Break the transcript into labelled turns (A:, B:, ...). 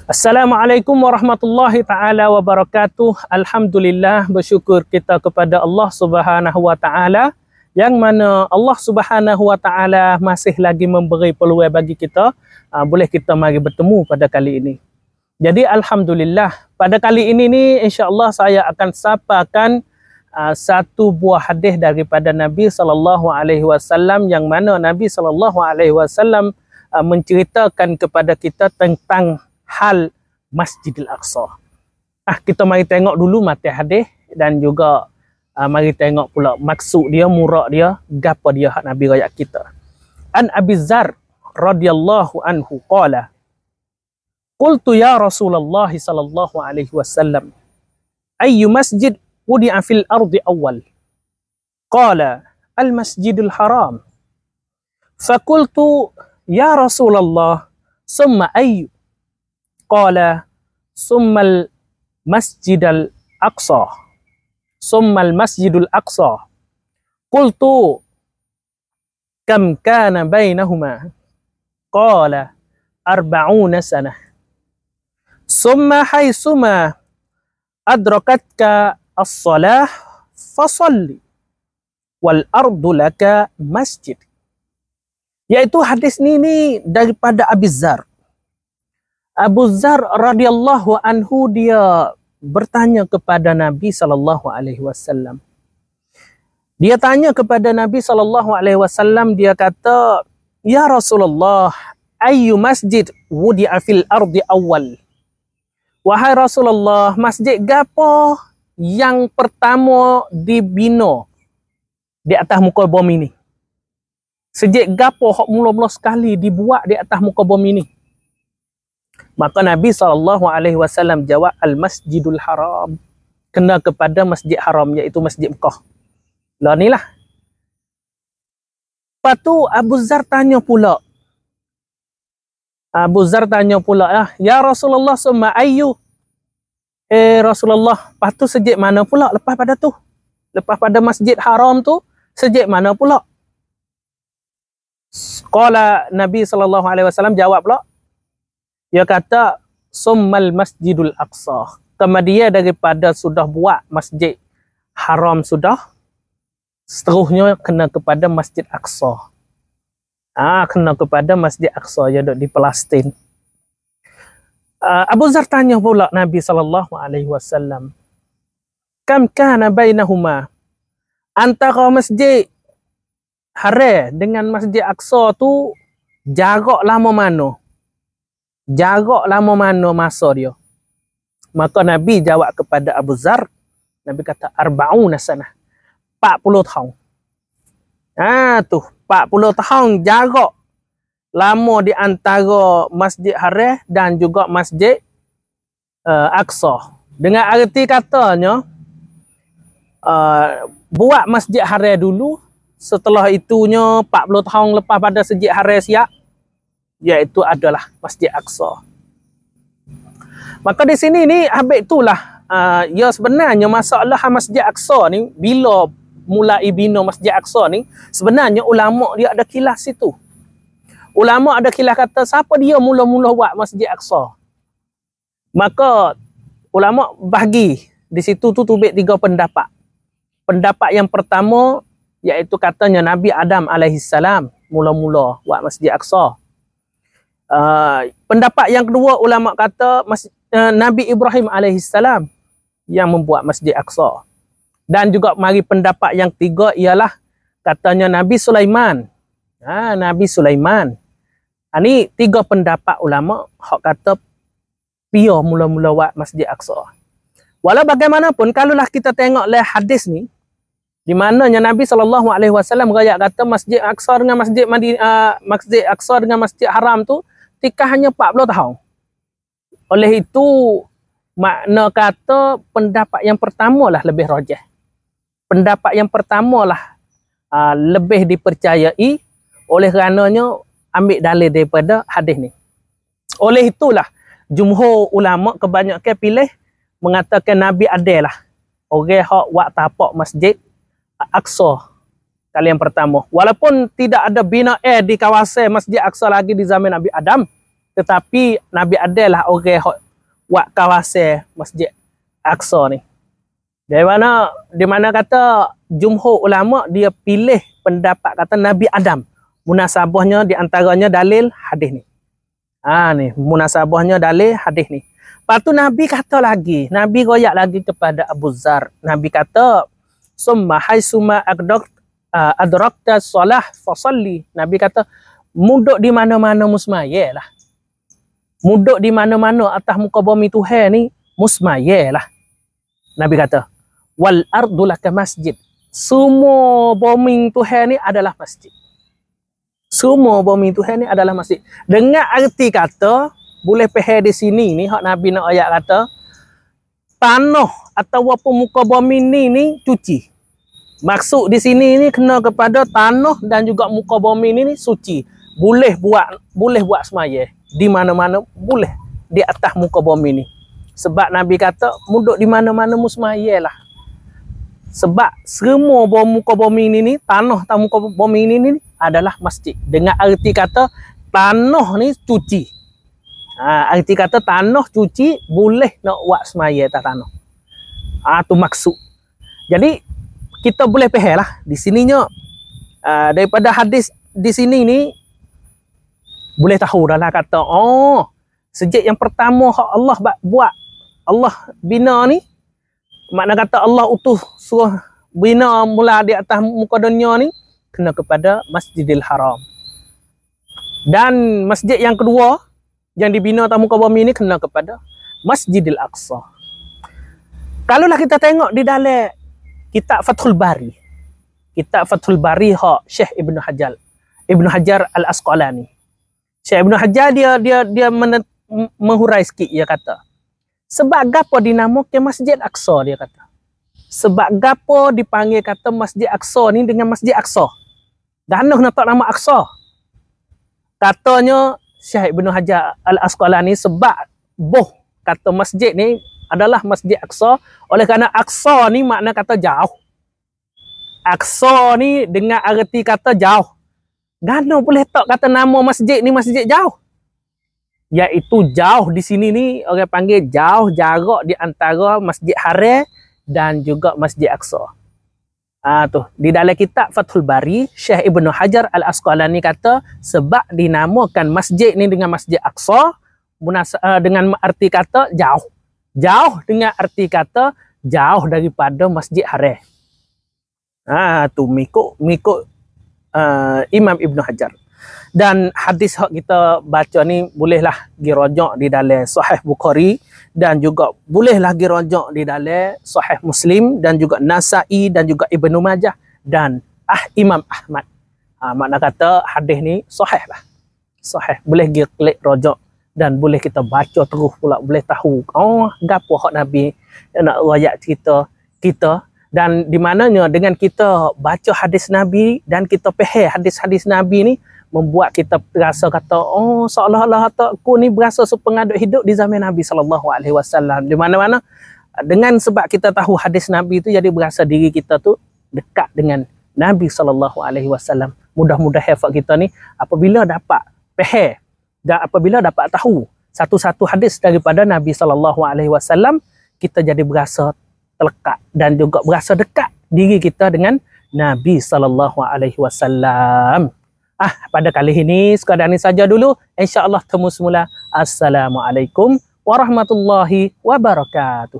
A: Assalamualaikum warahmatullahi ta'ala wabarakatuh. Alhamdulillah, bersyukur kita kepada Allah Subhanahu wa ta'ala, yang mana Allah Subhanahu wa ta'ala masih lagi memberi peluang bagi kita, boleh kita mari bertemu pada kali ini. Jadi Alhamdulillah, pada kali ini ni insya-Allah saya akan sapakan satu buah hadis daripada Nabi SAW, yang mana Nabi SAW menceritakan kepada kita tentang hal Masjidil Aqsa. Kita mari tengok dulu matan hadis, dan juga mari tengok pula maksud dia, murak dia, gapo dia hak Nabi royak kita. An Abi Dzar radhiyallahu anhu qala, qultu ya Rasulullah sallallahu alaihi wasallam, ayyu masjid wudi'a fil ardi awwal? Qala al Masjidul Haram. Faqultu ya Rasulullah, summa ayyu? Qala summal Masjidul Aqsa. Summal Masjidul Aqsa. Qultu kam kana bainahuma? Qala 40 sanah. Summa haitsuma adrakatka as-salah fasalli wal ardu laka masjid. Yaitu hadis ni daripada Abi Dzar. Abu Dzar radhiyallahu anhu dia bertanya kepada Nabi sallallahu alaihi wasallam. Dia tanya kepada Nabi sallallahu alaihi wasallam, dia kata, "Ya Rasulullah, ayyu masjid wudi'a fil ardi awwal?" Wahai Rasulullah, masjid gapo yang pertama dibina di atas muka bumi ni? Masjid gapo hak mula-mula sekali dibuat di atas muka bumi ni? Maka Nabi SAW jawab, Al-Masjidul Haram. Kena kepada Masjid Haram, iaitu Masjid Mekah. Lah ni lah. Lepas tu Abu Dzar tanya pula. Ya Rasulullah, summa ayyu? Rasulullah, lepas tu masjid mana pula lepas pada tu? Lepas pada Masjid Haram tu, masjid mana pula? Qala Nabi SAW jawab pula. Dia kata, summal Masjidul Aqsa. Kemudian daripada sudah buat Masjid Haram sudah, seterusnya kena kepada Masjid Aqsa. Kena kepada Masjid Aqsa yang ada di Palestin. Abu Dzar tanya pula Nabi SAW, kam kana bainahuma? Antara Masjid Haram dengan Masjid Aqsa tu jarak lama mana? Jarak lama mana masa dia? Maka Nabi jawab kepada Abu Dzar, Nabi kata 40 sanah. 40 tahun. Tu 40 tahun jarak lama di antara Masjid Haram dan juga Masjid Aqsa. Dengan arti katanya, buat Masjid Haram dulu, setelah itunya 40 tahun lepas pada Masjid Haram siap, iaitu adalah Masjid Aqsa. Maka di sini ni habis itulah ya sebenarnya masalah Masjid Aqsa ni, bila mulai bina Masjid Aqsa ni, sebenarnya ulama dia ada khilaf situ. Ulama ada khilaf kata siapa dia mula-mula buat Masjid Aqsa. Maka ulama bagi di situ tu tubik 3 pendapat. Pendapat yang pertama iaitu katanya Nabi Adam alaihissalam mula-mula buat Masjid Aqsa. Pendapat yang kedua, ulama kata Nabi Ibrahim alaihissalam yang membuat Masjid Aqsa. Dan juga mari pendapat yang ketiga ialah katanya Nabi Sulaiman. Nabi Sulaiman. Ini 3 pendapat ulama hak kata pia mula-mula buat Masjid Aqsa. Walau bagaimanapun, kalaulah kita tengok hadis ni, di mananya Nabi SAW rakyat kata Masjid Aqsa dengan Masjid Aqsa dengan Masjid Haram tu tikah hanya 40 tahun. Oleh itu, makna kata pendapat yang pertama lah lebih rajah. Pendapat yang pertama lah lebih dipercayai, oleh kerananya ambil dalil daripada hadis ni. Oleh itulah, jumhur ulama kebanyakan pilih mengatakan Nabi ada lah orang hak buat tapak Masjid Aqsa kali yang pertama. Walaupun tidak ada bina di kawasan Masjid Aqsa lagi di zaman Nabi Adam, Tetapi Nabi adalah orang wak kawasan Masjid Aqsa ni. Di mana kata jumhur ulama dia pilih pendapat kata Nabi Adam. Munasabahnya di antaranya dalil hadis ni. Ni munasabahnya dalil hadis ni. Lepas tu Nabi kata lagi, Nabi royak lagi kepada Abu Zar. Nabi kata, "Summa haitsuma adrakta shalah fasalli." Nabi kata, muduk di mana-mana musmayalah. Muduk di mana-mana atas muka bumi Tuhan ni musmayalah. Nabi kata, "Wal ardu laka masjid." Semua bumi Tuhan ni adalah masjid. Semua bumi Tuhan ni adalah masjid. Dengan arti kata boleh pahal di sini ni hak Nabi nak ayat kata tanah atau apa muka bumi ni cuci. Maksud di sini ni kena kepada tanah dan juga muka bumi ni suci. Boleh buat semaya di mana-mana, boleh di atas muka bumi ni. Sebab Nabi kata muduk di mana-mana musmayalah. Sebab semua muka bumi ni tanah atau muka bumi ni adalah masjid. Dengan arti kata tanah ni cuci. Arti kata tanah cuci boleh nak buat semaya atas tanah. Tu maksud. Jadi kita boleh faham lah di sininya daripada hadis di sini ni boleh tahu dah lah kata sejak yang pertama hak Allah buat, Allah bina ni, makna kata Allah utuh suruh bina mula di atas muka dunia ni kena kepada Masjidil Haram. Dan masjid yang kedua yang dibina atas muka bumi ini kena kepada Masjidil Aqsa. Kalaulah kita tengok di dalam kitab Fathul Bari. Kitab Fathul Bari hak Syekh Ibnu Hajar Al-Asqalani. Syekh Ibnu Hajar dia menghurai sikit, dia kata. Sebab gapo dinamakan Masjid Aqsa, dia kata. Sebab gapo dipanggil kata Masjid Aqsa ni dengan Masjid Aqsa. Ganuh nak tak nama Aqsa. Katanya Syekh Ibnu Hajar Al-Asqalani sebab kata masjid ni adalah Masjid Aqsa, oleh kerana Aqsa ni makna kata jauh. Aqsa ni dengan arti kata jauh. Gano boleh tak kata nama masjid ni masjid jauh? Iaitu jauh di sini ni orang panggil jauh jarak di antara Masjid Haram dan juga Masjid Aqsa. Di dalam kitab Fathul Bari, Syekh Ibnu Hajar Al-Asqalani kata sebab dinamakan masjid ni dengan Masjid Aqsa dengan arti kata jauh. Jauh dengan arti kata jauh daripada Masjid Haram. Mengikut Imam Ibnu Hajar. Dan hadis hak kita baca ni bolehlah dirojak di dalam Sahih Bukhari dan juga bolehlah dirojak di dalam Sahih Muslim dan juga Nasa'i dan juga Ibnu Majah dan Imam Ahmad. Makna kata hadis ni sahih lah. Sahih, boleh klik rojak dan boleh kita baca terus pula, boleh tahu gapo hak Nabi nak royak cerita kita. Dan di mananya dengan kita baca hadis Nabi dan kita faham hadis-hadis Nabi ni membuat kita rasa kata seolah-olah aku ni berasa sepengadut hidup di zaman Nabi SAW. Di mana-mana dengan sebab kita tahu hadis Nabi itu, jadi berasa diri kita tu dekat dengan Nabi SAW. Mudah-mudahan kita ni apabila dapat faham dan apabila dapat tahu satu-satu hadis daripada Nabi SAW, kita jadi berasa terlekat dan juga berasa dekat diri kita dengan Nabi SAW. Pada kali ini sekadar ini saja dulu. InsyaAllah temu semula. Assalamualaikum warahmatullahi wabarakatuh.